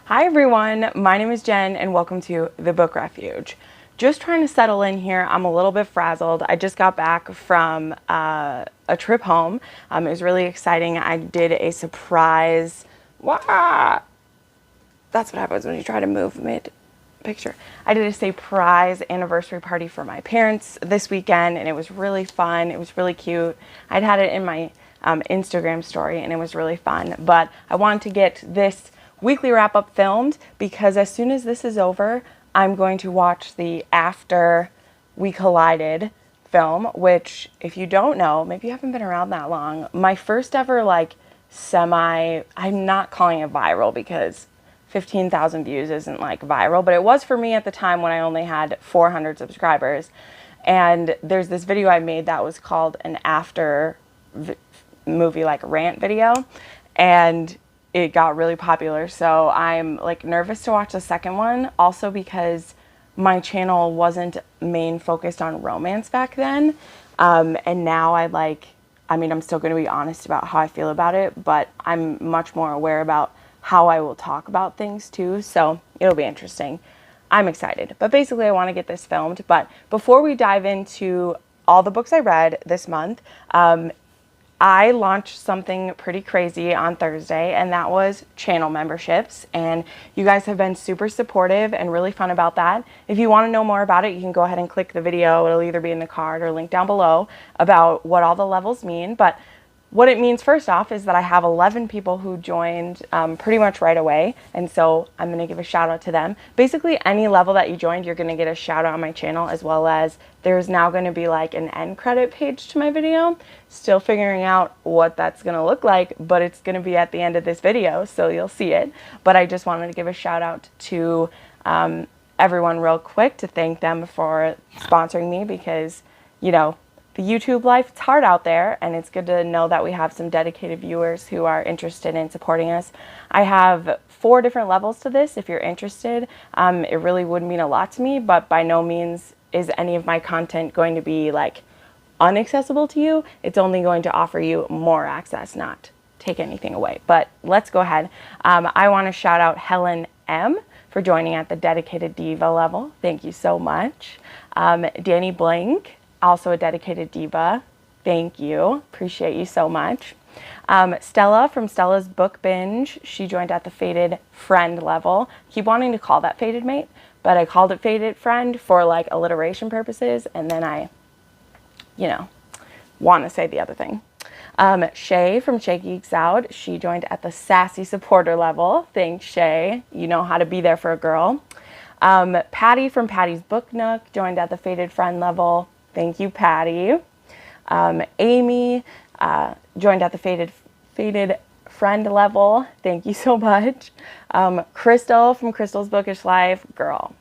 Hi everyone, my name is Jen and welcome to the Book Refuge. Just trying to settle in here. I'm a little bit frazzled. I just got back from a trip home. It was really exciting. I did a surprise. Wah! That's what happens when you try to move mid-picture. I did a surprise anniversary party for my parents this weekend and it was really fun. It was really cute. I'd had it in my Instagram story and it was really fun. But I wanted to get this weekly wrap-up filmed because as soon as this is over, I'm going to watch the After We Collided film, which if you don't know, maybe you haven't been around that long, my first ever I'm not calling it viral because 15,000 views isn't like viral, but it was for me at the time when I only had 400 subscribers. And there's this video I made that was called an after movie rant video, and it got really popular. So I'm nervous to watch the second one, also because my channel wasn't main focused on romance back then. And now I'm still going to be honest about how I feel about it, but I'm much more aware about how I will talk about things too. So it'll be interesting. I'm excited, but basically I want to get this filmed. But before we dive into all the books I read this month, I launched something pretty crazy on Thursday, and that was channel memberships. And you guys have been super supportive and really fun about that. If you want to know more about it, you can go ahead and click the video. It'll either be in the card or link down below about what all the levels mean. But what it means first off is that I have 11 people who joined pretty much right away. And so I'm going to give a shout out to them. Basically, any level that you joined, you're going to get a shout out on my channel, as well as there's now going to be an end credit page to my video. Still figuring out what that's going to look like, but it's going to be at the end of this video, so you'll see it. But I just wanted to give a shout out to everyone real quick to thank them for sponsoring me because, you know, the YouTube life, it's hard out there, and it's good to know that we have some dedicated viewers who are interested in supporting us. I have 4 different levels to this if you're interested. It really would mean a lot to me, but by no means is any of my content going to be unaccessible to you. It's only going to offer you more access, not take anything away. But let's go ahead. I want to shout out Helen M. for joining at the dedicated diva level. Thank you so much. Danny Blank, also a dedicated diva. Thank you. Appreciate you so much. Stella from Stella's Book Binge. She joined at the Fated Friend level. Keep wanting to call that Fated Mate, but I called it Fated Friend for alliteration purposes, and then I, want to say the other thing. Shay from Shay Geeks Out. She joined at the Sassy Supporter level. Thanks, Shay. You know how to be there for a girl. Patty from Patty's Book Nook joined at the Fated Friend level. Thank you, Patty. Amy joined at the Fated Friend level. Thank you so much. Crystal from Crystal's Bookish Life. Girl,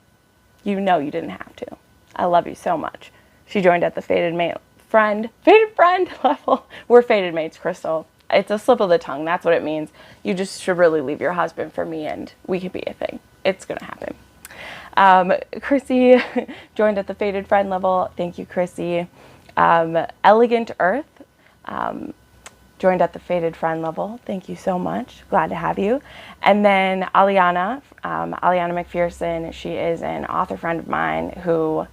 you know you didn't have to. I love you so much. She joined at the Fated Friend level. We're Fated Mates, Crystal. It's a slip of the tongue. That's what it means. You just should really leave your husband for me and we could be a thing. It's going to happen. Chrissy joined at the Fated Friend level. Thank you, Chrissy. Elegant Earth joined at the Fated Friend level. Thank you so much. Glad to have you. And then Aliana McPherson. She is an author friend of mine who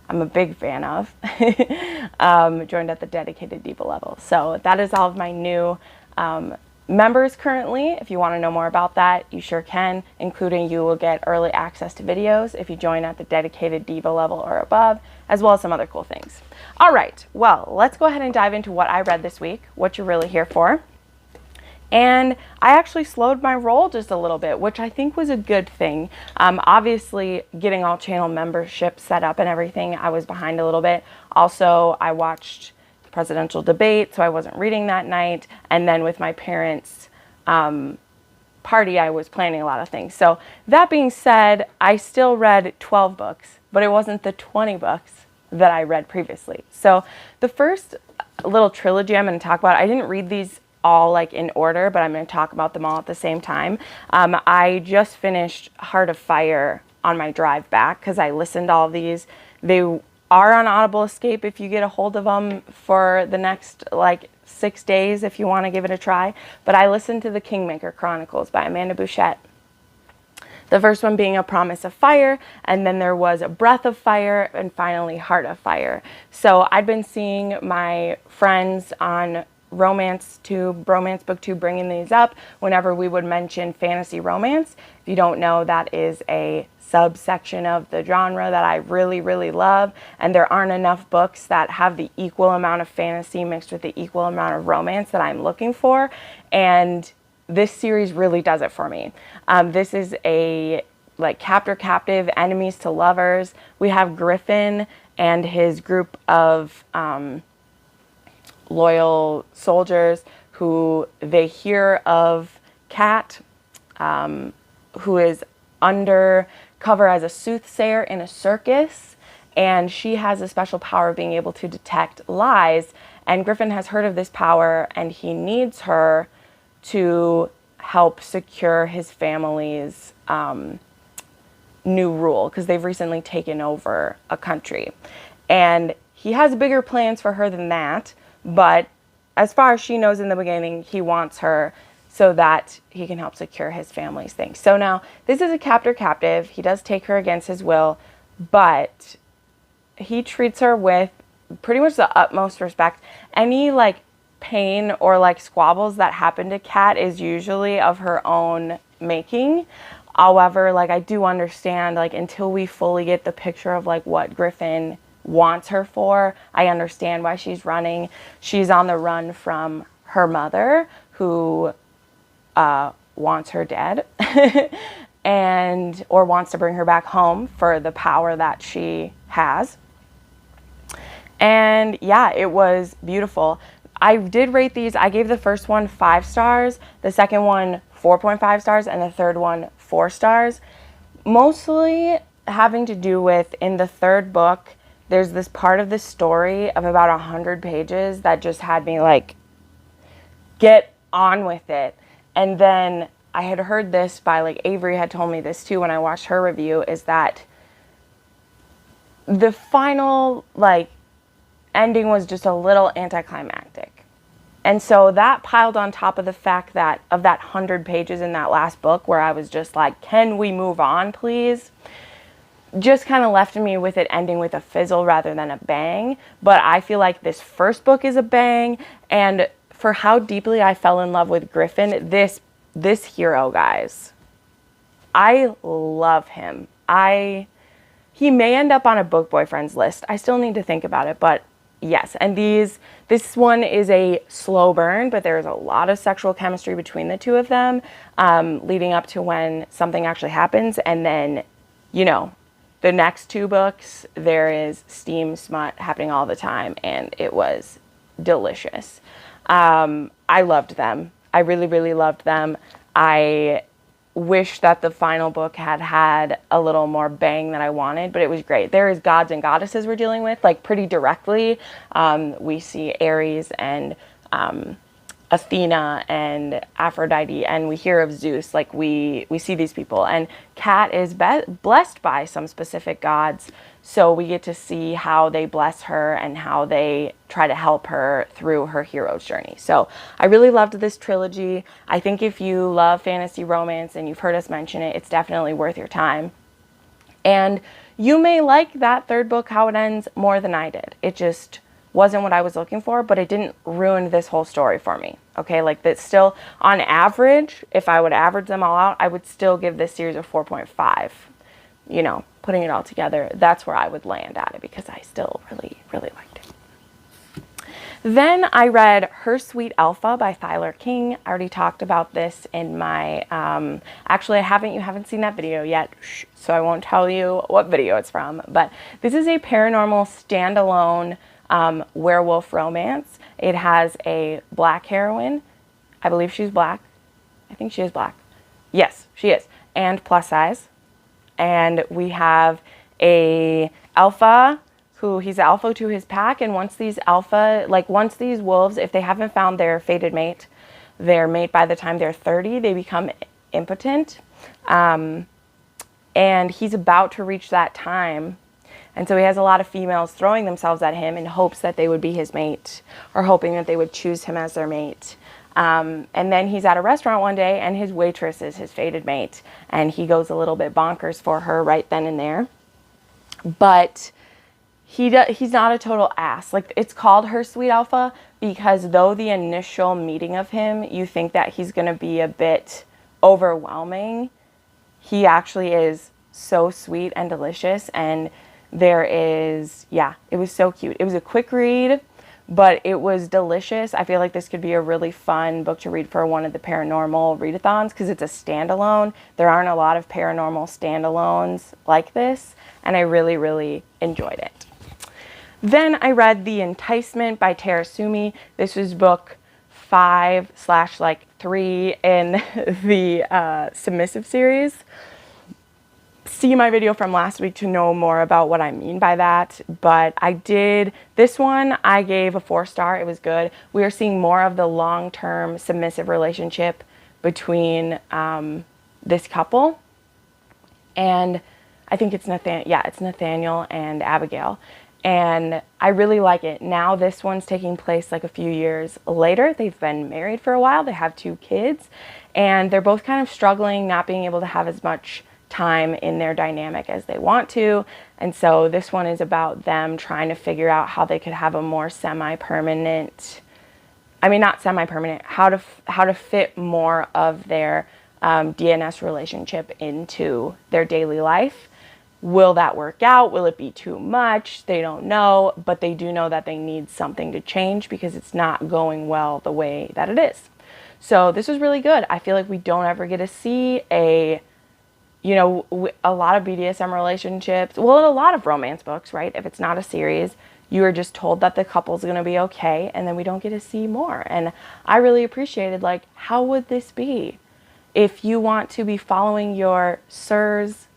I'm a big fan of. Joined at the dedicated diva level. So that is all of my new members currently. If you want to know more about that, you sure can, including you will get early access to videos if you join at the dedicated diva level or above, as well as some other cool things. All right, well, let's go ahead and dive into what I read this week, what you're really here for. And I actually slowed my roll just a little bit, which I think was a good thing. Obviously, getting all channel membership set up and everything, I was behind a little bit. Also, I watched presidential debate, so I wasn't reading that night, and then with my parents' party, I was planning a lot of things. So that being said, I still read 12 books, but it wasn't the 20 books that I read previously. So the first little trilogy I'm going to talk about, I didn't read these all in order, but I'm going to talk about them all at the same time. I just finished Heart of Fire on my drive back because I listened to all these. They are on Audible Escape if you get a hold of them for the next 6 days if you want to give it a try. But I listened to the Kingmaker Chronicles by Amanda Bouchet. The first one being A Promise of Fire, and then there was A Breath of Fire, and finally Heart of Fire. So I'd been seeing my friends on Booktube bringing these up whenever we would mention fantasy romance. If you don't know, that is a subsection of the genre that I really, really love, and there aren't enough books that have the equal amount of fantasy mixed with the equal amount of romance that I'm looking for, and this series really does it for me. This is a like captor-captive, enemies to lovers. We have Griffin and his group of loyal soldiers who they hear of Kat, who is under cover as a soothsayer in a circus, and she has a special power of being able to detect lies, and Griffin has heard of this power and he needs her to help secure his family's new rule, because they've recently taken over a country. And he has bigger plans for her than that, but as far as she knows in the beginning, he wants her so that he can help secure his family's things. So now, this is a captor-captive. He does take her against his will, but he treats her with pretty much the utmost respect. Any like pain or like squabbles that happen to Kat is usually of her own making. However, like I do understand, like until we fully get the picture of like what Griffin wants her for, I understand why she's running. She's on the run from her mother, who wants her dead or wants to bring her back home for the power that she has. And yeah, it was beautiful. I did rate these. I gave the first one 5 stars, the second one 4.5 stars, and the third one 4 stars. Mostly having to do with, in the third book, there's this part of the story of about 100 pages that just had me like, get on with it. And then I had heard this by, like, Avery had told me this too when I watched her review, is that the final, like, ending was just a little anticlimactic. And so that piled on top of the fact that of that 100 pages in that last book where I was just like, can we move on, please? Just kind of left me with it ending with a fizzle rather than a bang. But I feel like this first book is a bang, and for how deeply I fell in love with Griffin, this hero, guys, I love him. He may end up on a book boyfriends list. I still need to think about it, but yes. And this one is a slow burn, but there's a lot of sexual chemistry between the two of them, leading up to when something actually happens. And then, you know, the next 2 books, there is steam smut happening all the time, and it was delicious. I loved them. I really, really loved them. I wish that the final book had a little more bang than I wanted, but it was great. There is gods and goddesses we're dealing with, like, pretty directly. We see Ares and Athena and Aphrodite, and we hear of Zeus. Like, we see these people, and Kat is blessed by some specific gods, so we get to see how they bless her and how they try to help her through her hero's journey. So I really loved this trilogy. I think if you love fantasy romance and you've heard us mention it, it's definitely worth your time. And you may like that third book, how it ends, more than I did. It just wasn't what I was looking for, but it didn't ruin this whole story for me. Okay, like, that's still, on average, if I would average them all out, I would still give this series a 4.5. You know, putting it all together, that's where I would land at it, because I still really, really liked it. Then I read Her Sweet Alpha by Thyler King. I already talked about this in my, actually you haven't seen that video yet, so I won't tell you what video it's from, but this is a paranormal standalone werewolf romance. It has a black heroine. I believe she's black. I think she is black. Yes, she is. And plus size. And we have a alpha he's alpha to his pack. And once these wolves, if they haven't found their fated mate, their mate by the time they're 30, they become impotent. And he's about to reach that time. And so he has a lot of females throwing themselves at him in hopes that they would be his mate, or hoping that they would choose him as their mate. And then he's at a restaurant one day, and his waitress is his fated mate, and he goes a little bit bonkers for her right then and there. But he's not a total ass. Like, it's called Her Sweet Alpha because though the initial meeting of him, you think that he's going to be a bit overwhelming, he actually is so sweet and delicious. And there is, yeah, it was so cute. It was a quick read, but it was delicious. I feel like this could be a really fun book to read for one of the paranormal readathons because it's a standalone. There aren't a lot of paranormal standalones like this, and I really, really enjoyed it. Then I read The Enticement by Tara Sumi. This was book 5/3 in the Submissive series. See my video from last week to know more about what I mean by that. But this one I gave a 4-star. It was good. We are seeing more of the long-term submissive relationship between this couple. And I think it's Nathaniel and Abigail. And I really like it. Now this one's taking place like a few years later. They've been married for a while. They have 2 kids. And they're both kind of struggling, not being able to have as much time in their dynamic as they want to. And so this one is about them trying to figure out how they could have a more semi-permanent, not semi-permanent, how to fit more of their DNS relationship into their daily life. Will that work out? Will it be too much? They don't know, but they do know that they need something to change because it's not going well the way that it is. So this was really good. I feel like we don't ever get to see a lot of BDSM relationships, well, a lot of romance books, right? If it's not a series, you are just told that the couple's going to be okay, and then we don't get to see more. And I really appreciated, like, how would this be if you want to be following your sir's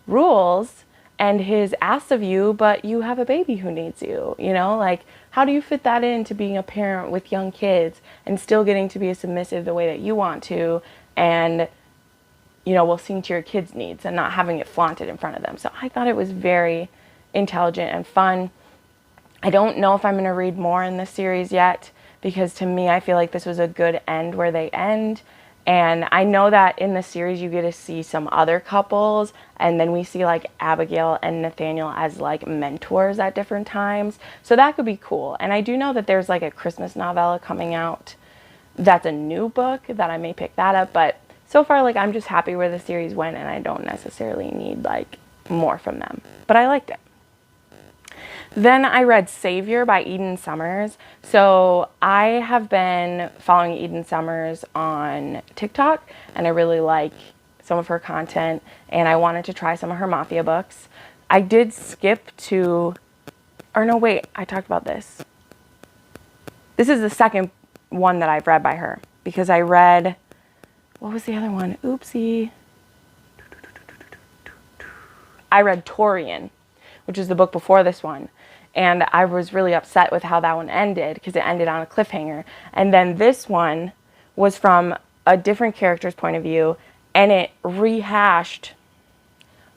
rules and his asks of you, but you have a baby who needs you, like, how do you fit that into being a parent with young kids and still getting to be a submissive the way that you want to, and will sing to your kids' needs and not having it flaunted in front of them. So I thought it was very intelligent and fun. I don't know if I'm going to read more in this series yet because to me, I feel like this was a good end where they end. And I know that in the series, you get to see some other couples, and then we see like Abigail and Nathaniel as like mentors at different times. So that could be cool. And I do know that there's like a Christmas novella coming out. That's a new book that I may pick that up, but so far, like, I'm just happy where the series went, and I don't necessarily need, like, more from them. But I liked it. Then I read Savior by Eden Summers. So I have been following Eden Summers on TikTok, and I really like some of her content, and I wanted to try some of her Mafia books. I did skip to, I talked about this. This is the second one that I've read by her, because I read... What was the other one? Oopsie. I read Torian, which is the book before this one. And I was really upset with how that one ended because it ended on a cliffhanger. And then this one was from a different character's point of view, and it rehashed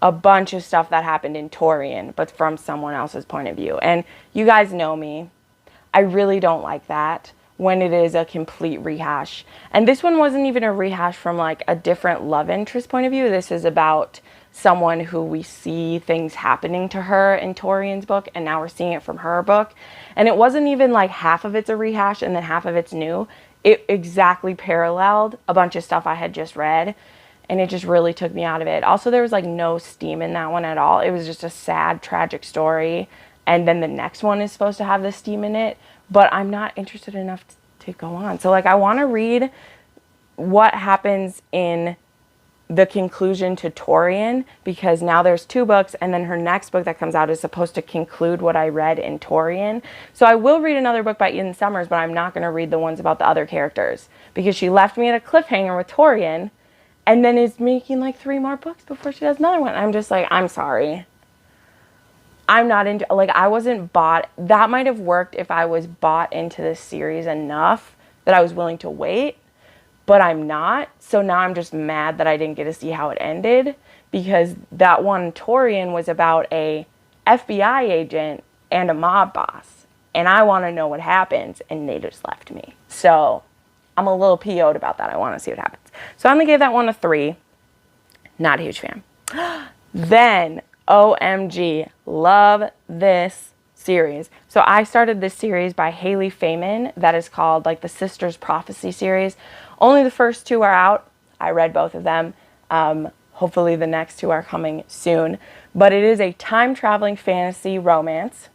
a bunch of stuff that happened in Torian, but from someone else's point of view. And you guys know me. I really don't like that when it is a complete rehash. And this one wasn't even a rehash from like a different love interest point of view. This is about someone who we see things happening to her in Torian's book, and now we're seeing it from her book. And it wasn't even like half of it's a rehash and then half of it's new. It exactly paralleled a bunch of stuff I had just read, and it just really took me out of it. Also, there was like no steam in that one at all. It was just a sad, tragic story. And then the next one is supposed to have the steam in it, but I'm not interested enough to go on. So like, I want to read what happens in the conclusion to Torian, because now there's 2 books, and then her next book that comes out is supposed to conclude what I read in Torian. So I will read another book by Eden Summers, but I'm not going to read the ones about the other characters, because she left me at a cliffhanger with Torian, and then is making like 3 more books before she does another one. I'm just like, I'm sorry. I'm not into, like, I wasn't bought. That might have worked if I was bought into this series enough that I was willing to wait, but I'm not. So now I'm just mad that I didn't get to see how it ended, because that one Torian was about a FBI agent and a mob boss, and I want to know what happens, and they just left me. So I'm a little PO'd about that. I want to see what happens. So I only gave that one a 3. Not a huge fan. Then, OMG, love this series. So I started this series by Hayley Faiman that is called like the Sisters Prophecy series. Only the first 2 are out. I read both of them. Hopefully the next 2 are coming soon. But it is a time-traveling fantasy romance.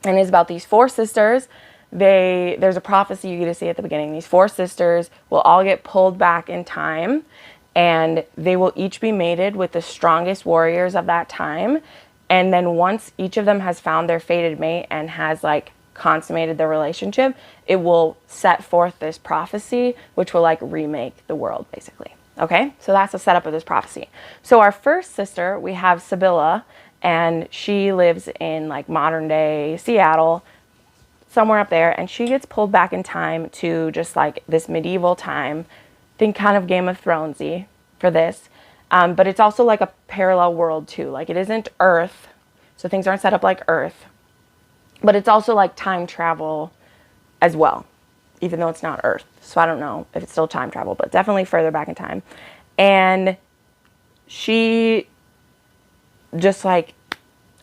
And it's about these 4 sisters. There's a prophecy you get to see at the beginning. These 4 sisters will all get pulled back in time, and they will each be mated with the strongest warriors of that time. And then once each of them has found their fated mate and has like consummated their relationship, it will set forth this prophecy, which will like remake the world basically. Okay, so that's the setup of this prophecy. So our first sister, we have Sebilla, and she lives in like modern day Seattle, somewhere up there, and she gets pulled back in time to just like this medieval time. Think kind of Game of Thronesy for this, but it's also like a parallel world too. Like it isn't Earth, so things aren't set up like Earth, but it's also like time travel as well, even though it's not Earth. So I don't know if it's still time travel, but definitely further back in time. And she just like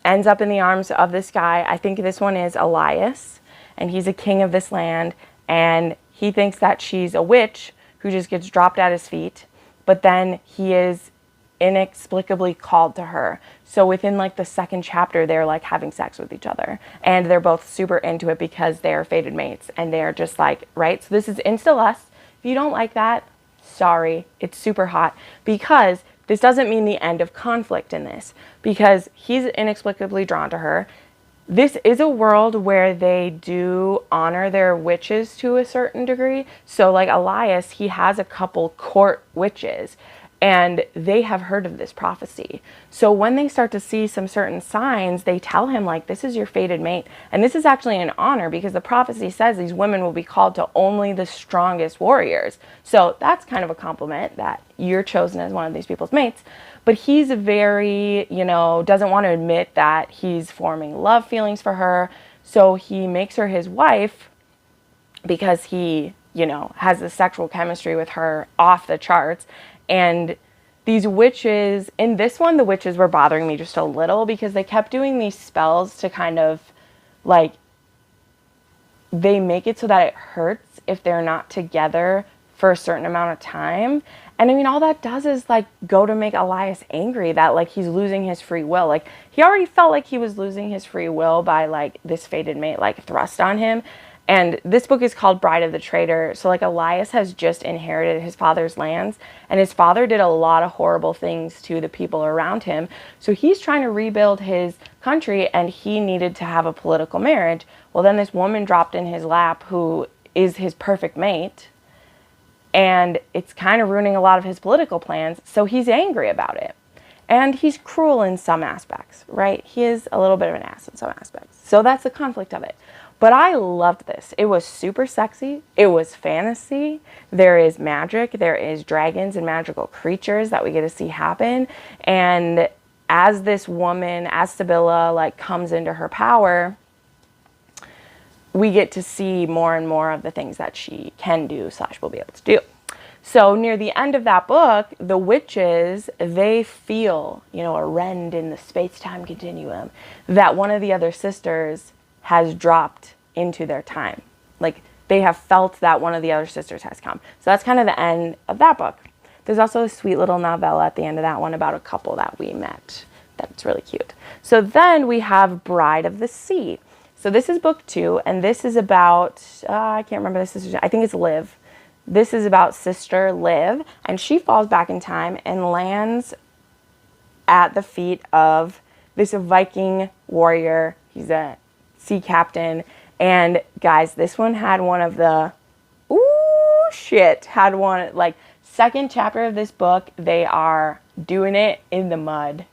ends up in the arms of this guy. I think this one is Elias, and he's a king of this land, and he thinks that she's a witch who just gets dropped at his feet, but then he is inexplicably called to her. So within like the 2nd chapter, they're like having sex with each other, and they're both super into it because they're fated mates, and they're just like, right? So this is insta-lust. If you don't like that, sorry, it's super hot, because this doesn't mean the end of conflict in this, because he's inexplicably drawn to her. This is a world where they do honor their witches to a certain degree. So like Elias, he has a couple court witches, and they have heard of this prophecy. So when they start to see some certain signs, they tell him like, this is your fated mate. And this is actually an honor, because the prophecy says these women will be called to only the strongest warriors. So that's kind of a compliment that you're chosen as one of these people's mates. But he's very, doesn't want to admit that he's forming love feelings for her. So he makes her his wife because he, has the sexual chemistry with her off the charts. And these witches, in this one, the witches were bothering me just a little, because they kept doing these spells to kind of like, they make it so that it hurts if they're not together for a certain amount of time. And I mean, all that does is like go to make Elias angry that like he's losing his free will. Like he already felt like he was losing his free will by like this fated mate like thrust on him. And this book is called Bride of the Traitor. So like Elias has just inherited his father's lands, and his father did a lot of horrible things to the people around him. So he's trying to rebuild his country, and he needed to have a political marriage. Well, then this woman dropped in his lap who is his perfect mate, and it's kind of ruining a lot of his political plans. So he's angry about it. And he's cruel in some aspects, right? He is a little bit of an ass in some aspects. So that's the conflict of it. But I loved this. It was super sexy. It was fantasy. There is magic. There is dragons and magical creatures that we get to see happen. And as this woman, as Sebilla, like comes into her power, we get to see more and more of the things that she can do / will be able to do. So near the end of that book, the witches, they feel, a rend in the space-time continuum that one of the other sisters has dropped into their time. Like they have felt that one of the other sisters has come. So that's kind of the end of that book. There's also a sweet little novella at the end of that one about a couple that we met. That's really cute. So then we have Bride of the Sea. So this is book 2, and this is about, I can't remember the sister's name. I think it's Liv. This is about Sister Liv, and she falls back in time and lands at the feet of this Viking warrior. He's a sea captain, and guys, this one had one of the had one, like, 2nd chapter of this book. They are doing it in the mud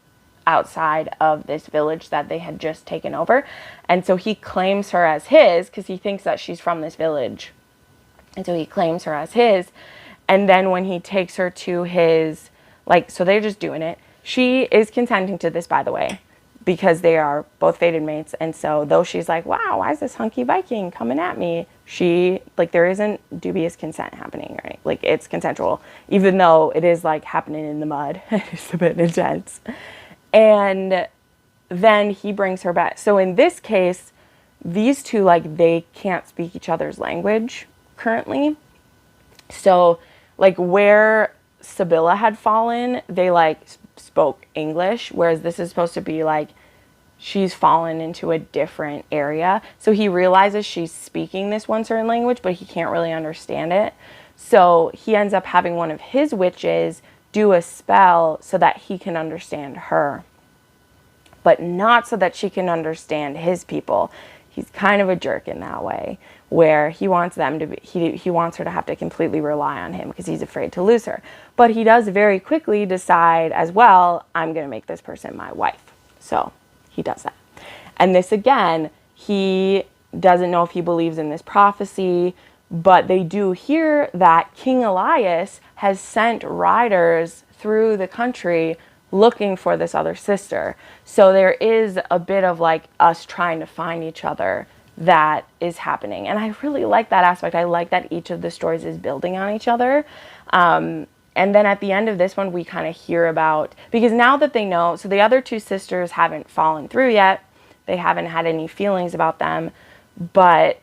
outside of this village that they had just taken over, and so he claims her as his because he thinks that she's from this village, and so he claims her as his. And then when he takes her to his, like, so they're just doing it. She is consenting to this, by the way. because they are both fated mates. And so though she's like, wow, why is this hunky Viking coming at me? She, like, there isn't dubious consent happening, right? Like, it's consensual, even though it is like happening in the mud. It's a bit intense. And then he brings her back. So in this case, these two, like, they can't speak each other's language currently. So, like, where Sebilla had fallen, they, like, spoke English, whereas this is supposed to be, like, she's fallen into a different area. So he realizes she's speaking this one certain language, but he can't really understand it. So he ends up having one of his witches do a spell so that he can understand her, but not so that she can understand his people. He's kind of a jerk in that way, where he wants them to be, he wants her to have to completely rely on him because he's afraid to lose her. But he does very quickly decide as well, I'm going to make this person my wife. So he does that. And this, again, he doesn't know if he believes in this prophecy, but they do hear that King Elias has sent riders through the country looking for this other sister. So there is a bit of, like, us trying to find each other that is happening. And I really like that aspect. I like that each of the stories is building on each other. And then at the end of this one, we kind of hear about, because now that they know, so the other two sisters haven't fallen through yet. They haven't had any feelings about them. But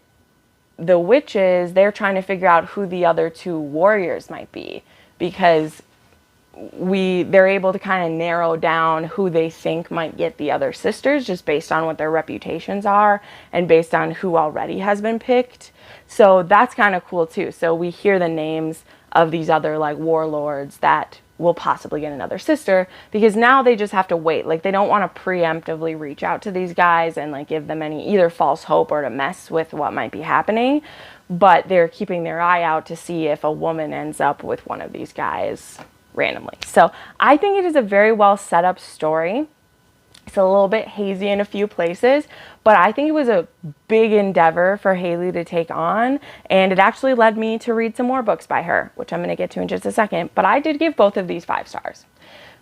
the witches, they're trying to figure out who the other two warriors might be, because they're able to kind of narrow down who they think might get the other sisters just based on what their reputations are and based on who already has been picked. So that's kind of cool too. So we hear the names of these other, like, warlords that will possibly get another sister, because now they just have to wait. Like, they don't want to preemptively reach out to these guys and, like, give them any either false hope or to mess with what might be happening, but they're keeping their eye out to see if a woman ends up with one of these guys randomly. So I think it is a very well set up story. It's a little bit hazy in a few places, but I think it was a big endeavor for Hayley to take on, and it actually led me to read some more books by her, which I'm going to get to in just a second. But I did give both of these 5 stars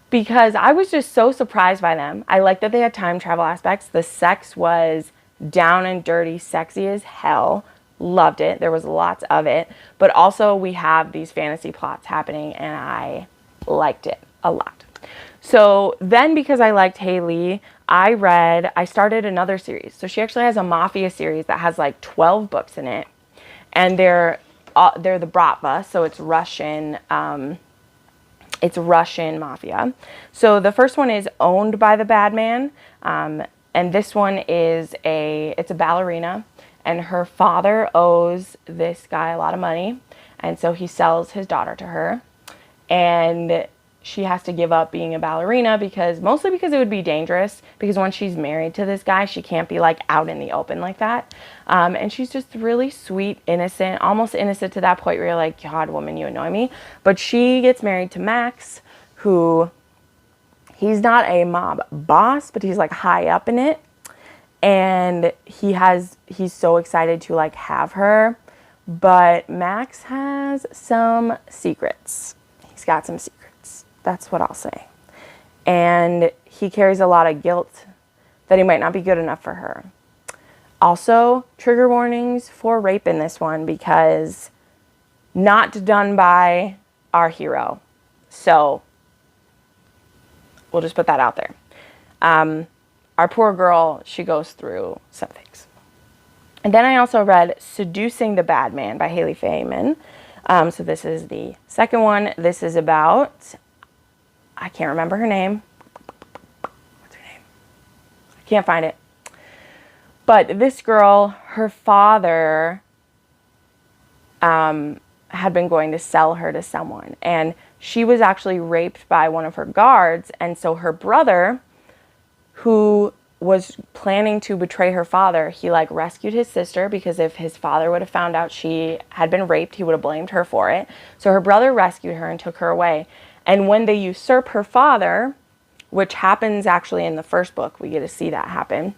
because I was just so surprised by them. I like that they had time travel aspects. The sex was down and dirty, sexy as hell. Loved it. There was lots of it, but also we have these fantasy plots happening, and I liked it a lot. So then, because I liked Hayley, I started another series. So she actually has a mafia series that has like 12 books in it, and they're the Bratva, so it's Russian. It's Russian mafia. So the first one is Owned by the Badman, and this one is it's a ballerina, and her father owes this guy a lot of money, and so he sells his daughter to her. And she has to give up being a ballerina mostly because it would be dangerous, because once she's married to this guy, she can't be, like, out in the open like that. And she's just really sweet, innocent, almost innocent to that point where you're like, God, woman, you annoy me. But she gets married to Max, who, he's not a mob boss, but he's, like, high up in it. And he's so excited to, like, have her. But Max has some secrets. He's got some secrets. That's what I'll say. And he carries a lot of guilt that he might not be good enough for her. Also, trigger warnings for rape in this one, because not done by our hero. So we'll just put that out there. Our poor girl, she goes through some things. And then I also read Seducing the Bad Man by Hayley Faiman. So this is the second one. This is about, I can't remember her name. What's her name? I can't find it. But this girl, her father had been going to sell her to someone. And she was actually raped by one of her guards. And so her brother, who was planning to betray her father, he, like, rescued his sister, because if his father would have found out she had been raped, he would have blamed her for it. So her brother rescued her and took her away. And when they usurp her father, which happens actually in the first book, we get to see that happen,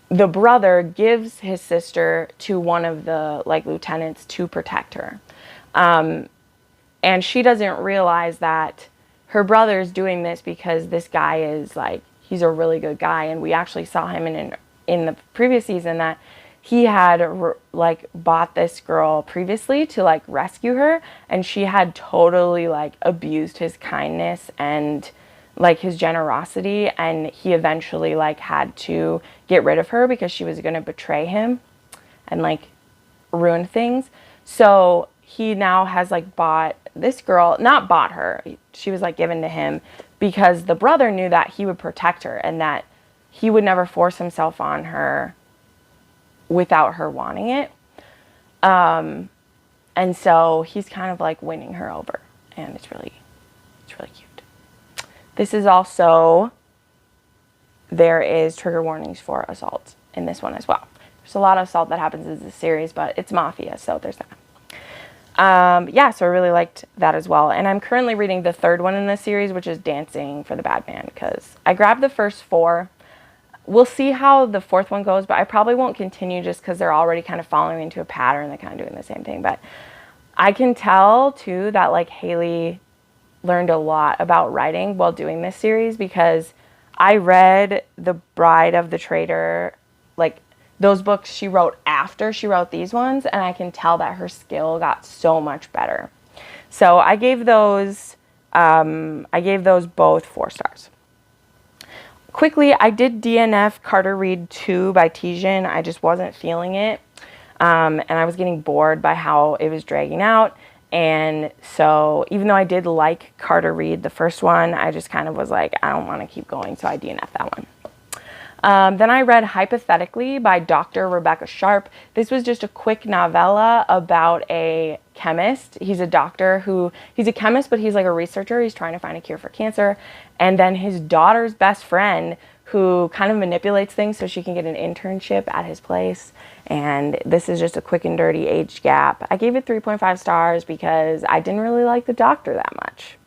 the brother gives his sister to one of the, like, lieutenants to protect her. And she doesn't realize that her brother's doing this because this guy is, like, he's a really good guy. And we actually saw him in the previous season that he had like bought this girl previously to like rescue her, and she had totally like abused his kindness and like his generosity, and he eventually like had to get rid of her because she was going to betray him and like ruin things. So he now has like bought this girl, not bought her, she was like given to him because the brother knew that he would protect her and that he would never force himself on her without her wanting it. And so he's kind of like winning her over, and it's really cute. This is also, there is trigger warnings for assault in this one as well. There's a lot of assault that happens in this series, but it's mafia, so there's that. Yeah, so I really liked that as well. And I'm currently reading the third one in this series, which is Dancing for the Bad Man, because I grabbed the first 4. We'll see how the 4th one goes, but I probably won't continue just because they're already kind of following into a pattern. They're kind of doing the same thing. But I can tell, too, that like Hayley learned a lot about writing while doing this series, because I read The Bride of the Traitor, like those books she wrote after she wrote these ones, and I can tell that her skill got so much better. So I gave those both 4 stars. Quickly, I did DNF Carter Reed 2 by Tijan. I just wasn't feeling it. And I was getting bored by how it was dragging out. And so even though I did like Carter Reed, the first one, I just kind of was like, I don't want to keep going. So I DNF'd that one. Then I read Hypothetically by Dr. Rebecca Sharp. This was just a quick novella about a chemist. He's a doctor he's a chemist, but he's like a researcher. He's trying to find a cure for cancer. And then his daughter's best friend who kind of manipulates things so she can get an internship at his place. And this is just a quick and dirty age gap. I gave it 3.5 stars because I didn't really like the doctor that much.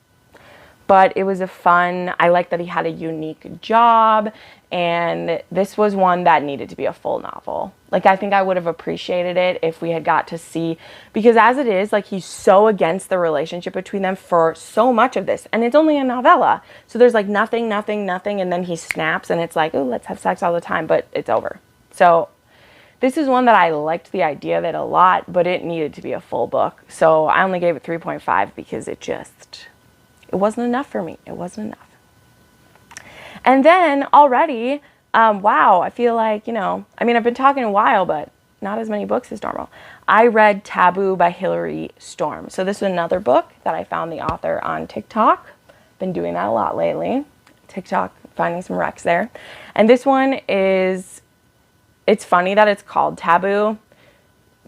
But it was I liked that he had a unique job, and this was one that needed to be a full novel. Like, I think I would have appreciated it if we had got to see, because as it is, like, he's so against the relationship between them for so much of this, and it's only a novella. So there's like nothing, and then he snaps, and it's like, oh, let's have sex all the time, but it's over. So this is one that I liked the idea of it a lot, but it needed to be a full book. So I only gave it 3.5 because it wasn't enough for me. It wasn't enough. And then already, wow, I feel like, I've been talking a while, but not as many books as normal. I read Taboo by Hilary Storm. So this is another book that I found the author on TikTok. Been doing that a lot lately. TikTok, finding some recs there. And this one it's funny that it's called Taboo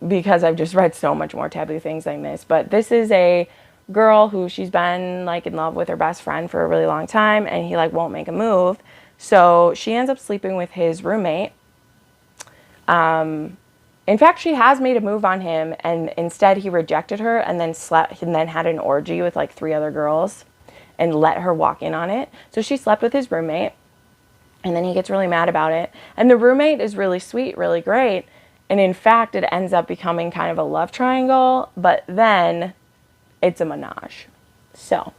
because I've just read so much more taboo things than this. But this is a girl who she's been like in love with her best friend for a really long time, and he like won't make a move, so she ends up sleeping with his roommate. In fact, she has made a move on him, and instead he rejected her and then had an orgy with like 3 other girls and let her walk in on it. So she slept with his roommate, and then he gets really mad about it, and the roommate is really sweet, really great, and in fact it ends up becoming kind of a love triangle, but then it's a menage. So,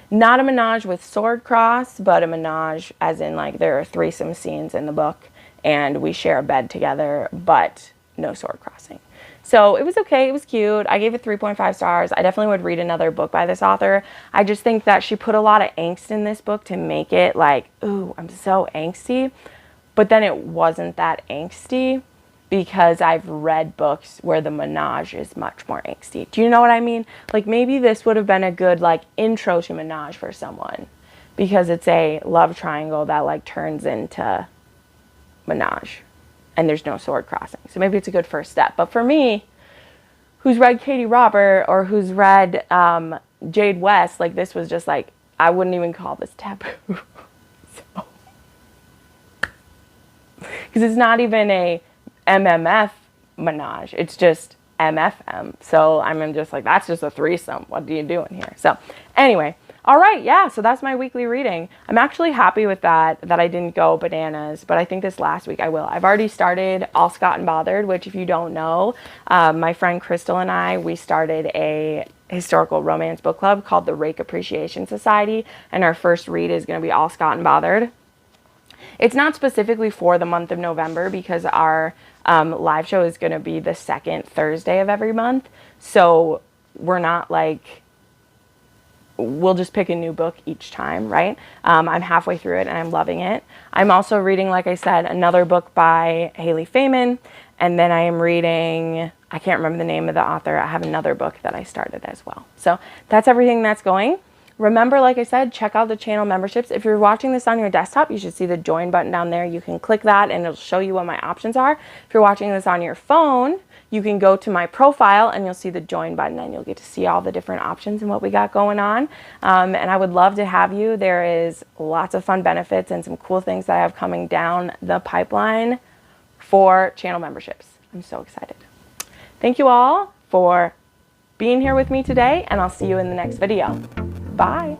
not a menage with sword cross, but a menage as in like there are threesome scenes in the book and we share a bed together, but no sword crossing. So it was okay, it was cute. I gave it 3.5 stars. I definitely would read another book by this author. I just think that she put a lot of angst in this book to make it like, ooh, I'm so angsty. But then it wasn't that angsty, because I've read books where the menage is much more angsty. Do you know what I mean? Like, maybe this would have been a good, like, intro to menage for someone, because it's a love triangle that, like, turns into menage, and there's no sword crossing. So maybe it's a good first step. But for me, who's read Katie Robert or who's read Jade West, like, this was just, like, I wouldn't even call this taboo. So, because it's not even a MMF menage, it's just MFM. So I'm just like, that's just a threesome. What are you doing here? So anyway, all right, yeah, so that's my weekly reading. I'm actually happy with that I didn't go bananas, but I think this last week I will. I've already started All Scott and Bothered, which if you don't know, my friend Crystal and I, we started a historical romance book club called the Rake Appreciation Society, and our first read is going to be All Scott and Bothered. It's not specifically for the month of November because our live show is going to be the second Thursday of every month. So we're not like, we'll just pick a new book each time, right? I'm halfway through it and I'm loving it. I'm also reading, like I said, another book by Hayley Faiman. And then I am reading, I can't remember the name of the author. I have another book that I started as well. So that's everything that's going. Remember, like I said, check out the channel memberships. If you're watching this on your desktop, you should see the join button down there. You can click that and it'll show you what my options are. If you're watching this on your phone, you can go to my profile and you'll see the join button and you'll get to see all the different options and what we got going on. And I would love to have you. There is lots of fun benefits and some cool things that I have coming down the pipeline for channel memberships. I'm so excited. Thank you all for being here with me today, and I'll see you in the next video. Bye.